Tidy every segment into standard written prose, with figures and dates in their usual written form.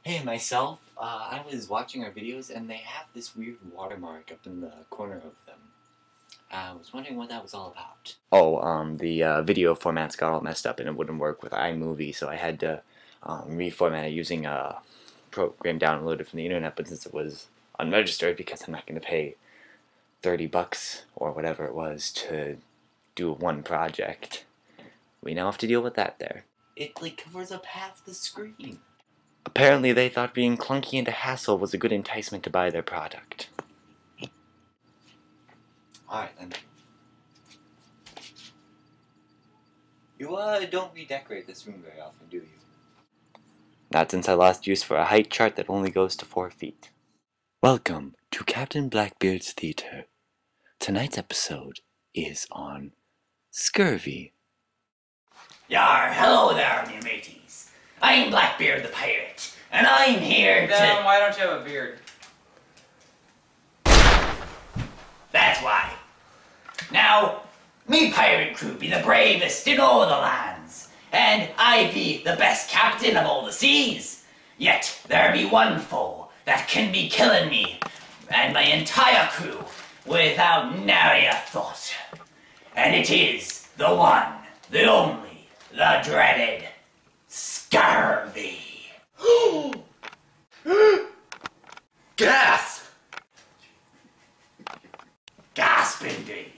Hey, myself, I was watching our videos and they have this weird watermark up in the corner of them. I was wondering what that was all about. Oh, the video formats got all messed up and it wouldn't work with iMovie, so I had to reformat it using a program downloaded from the internet, but since it was unregistered, because I'm not going to pay $30 or whatever it was to do one project, we now have to deal with that there. It, covers up half the screen. Apparently they thought being clunky and a hassle was a good enticement to buy their product. Alright then. You don't redecorate this room very often, do you? Not since I lost use for a height chart that only goes to 4 feet. Welcome to Captain Blackbeard's Theater. Tonight's episode is on Scurvy. Yar, hello there, me mateys. I'm Blackbeard the pirate, and I'm here to... Then why don't you have a beard? That's why. Now, me pirate crew be the bravest in all the lands, and I be the best captain of all the seas. Yet there be one foe that can be killing me and my entire crew without nary a thought. And it is the one, the only, the dreaded Scurvy. Gasp! Gasp indeed.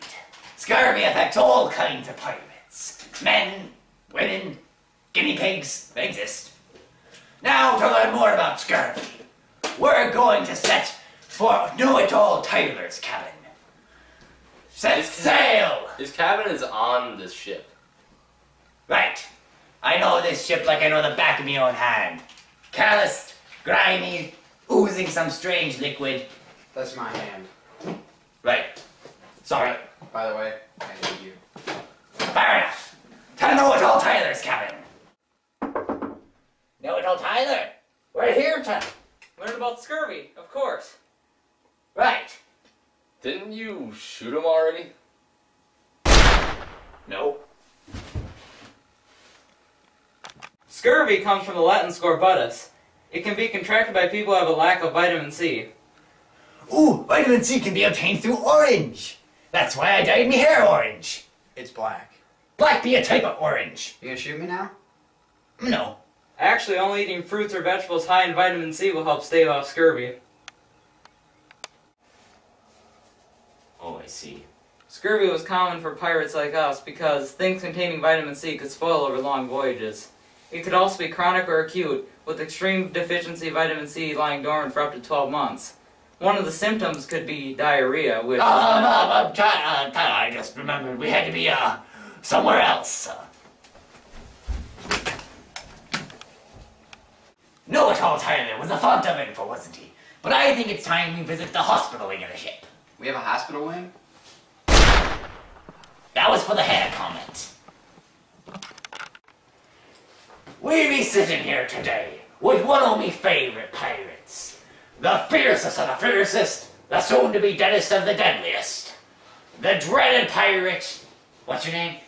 Scurvy affects all kinds of pirates. Men, women, guinea pigs, they exist. Now to learn more about Scurvy, we're going to set for Know-It-All Tyler's cabin. Set sail! His cabin is on this ship. Right. I know this ship like I know the back of my own hand. Calloused, grimy, oozing some strange liquid. That's my hand. Right. Sorry. By the way, I hate you. Fair enough. To Know-It-All Tyler's cabin. Know-It-All Tyler, we're here to... Learn about scurvy, of course. Right. Didn't you shoot him already? No. Scurvy comes from the Latin scorbutus. It can be contracted by people who have a lack of vitamin C. Ooh, vitamin C can be obtained through orange. That's why I dyed my hair orange. It's black. Black be a type of orange. You gonna shoot me now? No. Actually, only eating fruits or vegetables high in vitamin C will help stave off scurvy. Oh, I see. Scurvy was common for pirates like us because things containing vitamin C could spoil over long voyages. It could also be chronic or acute, with extreme deficiency of vitamin C lying dormant for up to 12 months. One of the symptoms could be diarrhea, which... Tyler, I just remembered we had to be, somewhere else. Know-It-All Tyler was a font of info, wasn't he? But I think it's time we visit the hospital wing of the ship. We have a hospital wing? That was for the hair comment. We be sitting here today with one of me favorite pirates. The fiercest of the fiercest, the soon-to-be deadest of the deadliest. The dreaded pirate... What's your name?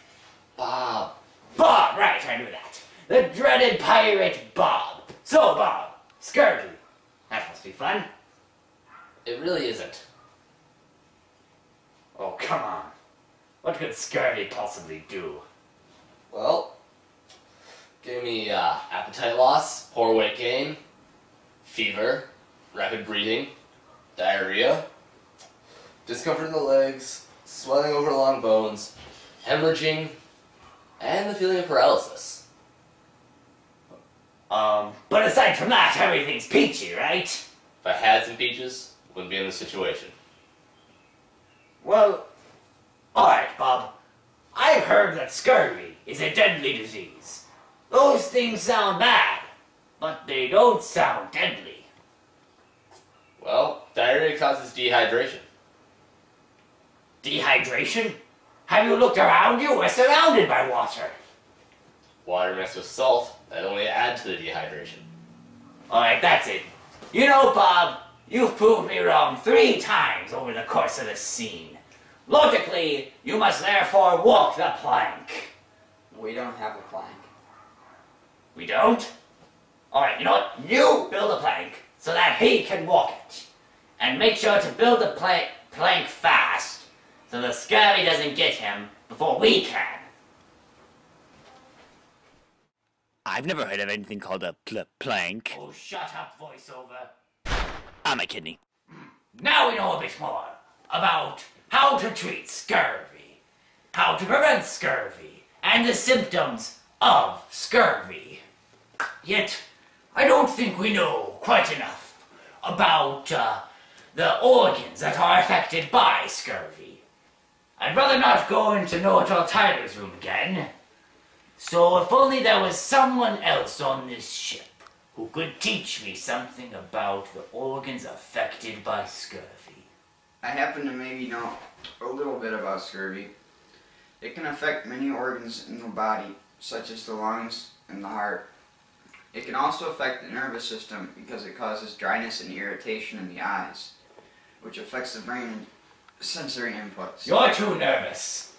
Bob. Bob, right, I knew that. The dreaded pirate Bob. So, Bob, Scurvy. That must be fun. It really isn't. Oh, come on. What could Scurvy possibly do? Well, give me appetite loss, poor weight gain, fever, rapid breathing, diarrhea, discomfort in the legs, swelling over long bones, hemorrhaging, and the feeling of paralysis. But aside from that, everything's peachy, right? If I had some peaches, wouldn't be in this situation. Well, alright, Bob. I've heard that scurvy is a deadly disease. Those things sound bad, but they don't sound deadly. Well, diarrhea causes dehydration. Dehydration? Have you looked around you? We're surrounded by water. Water mixed with salt, that only add to the dehydration. Alright, that's it. You know, Bob, you've proved me wrong 3 times over the course of this scene. Logically, you must therefore walk the plank. We don't have a plank. We don't? Alright, you know what? You build a plank so that he can walk it. And make sure to build the plank fast so the scurvy doesn't get him before we can. I've never heard of anything called a plank. Oh, shut up, voiceover. I'm a kidney. Now we know a bit more about how to treat scurvy, how to prevent scurvy, and the symptoms of scurvy. Yet, I don't think we know quite enough about the organs that are affected by scurvy. I'd rather not go into Know-It-All Tyler's room again. So if only there was someone else on this ship who could teach me something about the organs affected by scurvy. I happen to maybe know a little bit about scurvy. It can affect many organs in the body, such as the lungs and the heart. It can also affect the nervous system because it causes dryness and irritation in the eyes, which affects the brain and sensory inputs. You're too nervous.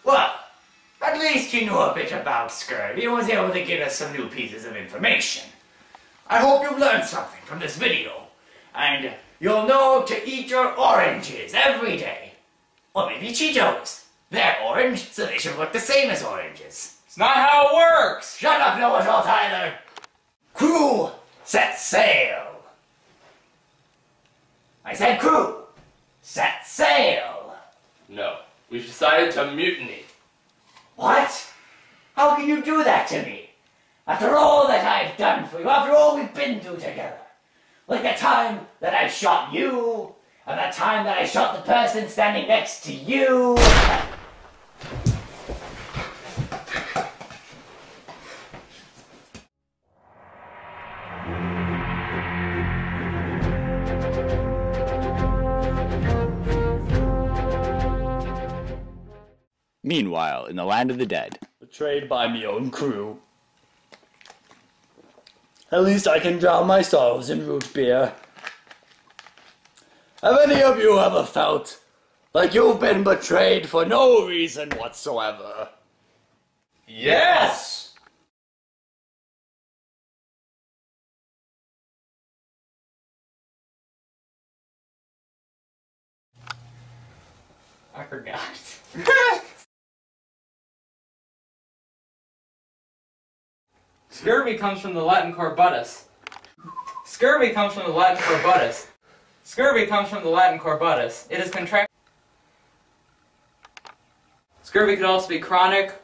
Well, at least you knew a bit about scurvy and was able to give us some new pieces of information. I hope you've learned something from this video, and you'll know to eat your oranges every day. Or maybe Cheetos. They're orange, so they should look the same as oranges. It's not how it works! Shut up, Know-It-All Tyler! Crew, set sail! I said crew, set sail! No. We've decided to mutiny. What? How can you do that to me? After all that I've done for you, after all we've been through together. Like the time that I shot you, and the time that I shot the person standing next to you. Meanwhile, in the land of the dead. Betrayed by me own crew. At least I can drown my sorrows in root beer. Have any of you ever felt like you've been betrayed for no reason whatsoever? Yes! I forgot. Scurvy comes from the Latin corbutus. Scurvy comes from the Latin corbutus. Scurvy comes from the Latin corbutus. It is contract. Scurvy could also be chronic,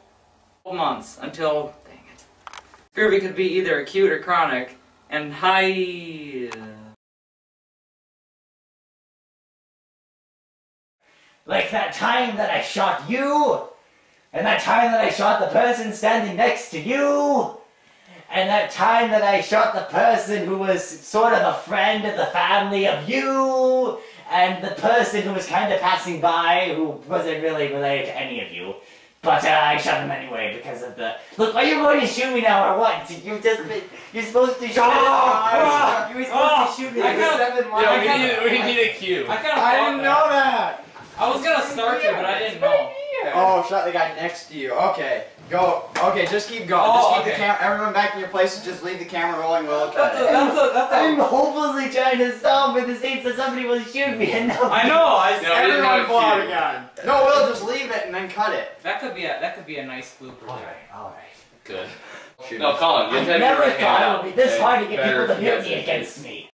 months until. Dang it. Scurvy could be either acute or chronic, and high. Like that time that I shot you, and that time that I shot the person standing next to you, and that time that I shot the person who was sort of a friend of the family of you, and the person who was kind of passing by who wasn't really related to any of you. But I shot him anyway because of the... Look, are you going to shoot me now or what? You're supposed to shoot me. You were supposed to shoot me. We need a cue. I didn't know that! I was gonna start you, but I didn't know. Oh, shot the guy next to you. Okay, go. Okay, just keep going. Oh, just keep the camera. Everyone back in your places. Just leave the camera rolling. We'll cut it. I'm hopelessly trying to stop with the states that somebody will shoot me and now... I know. Everyone pull out a gun. No, we'll just leave it and then cut it. That could be a nice blooper. Alright. Good. No, Colin, you I never thought it would be this hard to get people to mutiny against me.